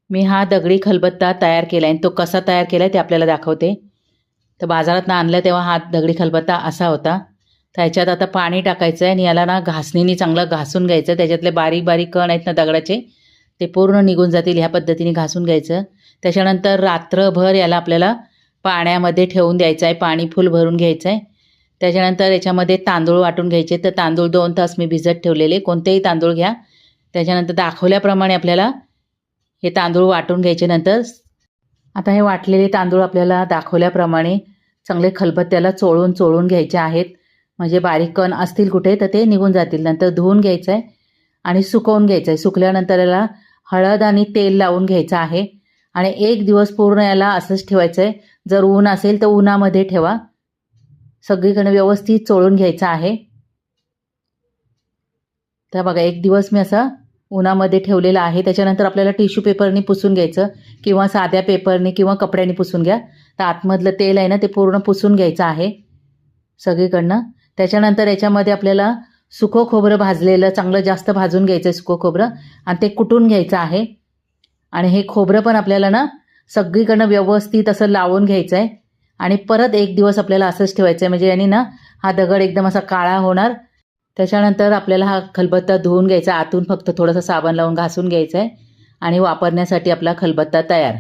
मी हा दगडी खलबत्ता तयार केला आहे आणि तो कसा तयार केला आहे ते आपल्याला दाखवते. तर बाजारातनं आणलं तेव्हा हा दगडी खलबत्ता असा होता. तर ह्याच्यात आता पाणी टाकायचं आहे आणि याला ना घासणीने चांगलं घासून घ्यायचं. त्याच्यातले बारीक बारीक कण आहेत ना दगडाचे, ते पूर्ण निघून जातील ह्या पद्धतीने घासून घ्यायचं. त्याच्यानंतर रात्रभर याला आपल्याला पाण्यामध्ये ठेवून द्यायचं आहे. पाणी फुल भरून घ्यायचं आहे. त्याच्यानंतर याच्यामध्ये तांदूळ वाटून घ्यायचे. तर तांदूळ 2 तास मी भिजत ठेवलेले, कोणतेही तांदूळ घ्या. त्याच्यानंतर दाखवल्याप्रमाणे आपल्याला हे तांदूळ वाटून घ्यायचे. नंतर आता हे वाटलेले तांदूळ आपल्याला दाखवल्याप्रमाणे चांगले खलबत्त्याला चोळून चोळून घ्यायचे आहेत. म्हणजे बारीक कण असतील कुठे तर ते निघून जातील. नंतर धुवून घ्यायचं आहे आणि सुकवून घ्यायचं आहे. सुकल्यानंतर याला हळद आणि तेल लावून घ्यायचं आहे आणि 1 दिवस पूर्ण याला असंच ठेवायचं आहे. जर ऊन असेल तर उन्हामध्ये ठेवा. सगळीकडे व्यवस्थित चोळून घ्यायचं आहे. तर बघा 1 दिवस मी असा उन्हामध्ये ठेवलेला आहे. त्याच्यानंतर आपल्याला टिश्यू पेपरनी पुसून घ्यायचं किंवा साध्या पेपरनी किंवा कपड्याने पुसून घ्या. तर आतमधलं तेल आहे ना ते पूर्ण पुसून घ्यायचं आहे सगळीकडनं. त्याच्यानंतर याच्यामध्ये आपल्याला सुकं खोबरं भाजलेलं चांगलं जास्त भाजून घ्यायचं आहे सुकं खोबरं आणि ते कुटून घ्यायचं आहे. आणि हे खोबरं पण आपल्याला ना सगळीकडनं व्यवस्थित असं लावून घ्यायचं आहे आणि परत 1 दिवस आपल्याला असंच ठेवायचं आहे. म्हणजे याने ना हा दगड एकदम असा काळा होणार. त्याच्यानंतर आपल्याला हा खलबत्ता धुवून घ्यायचा. आतून फक्त थोडंसं साबण लावून घासून घ्यायचं आहे आणि वापरण्यासाठी आपला खलबत्ता तयार.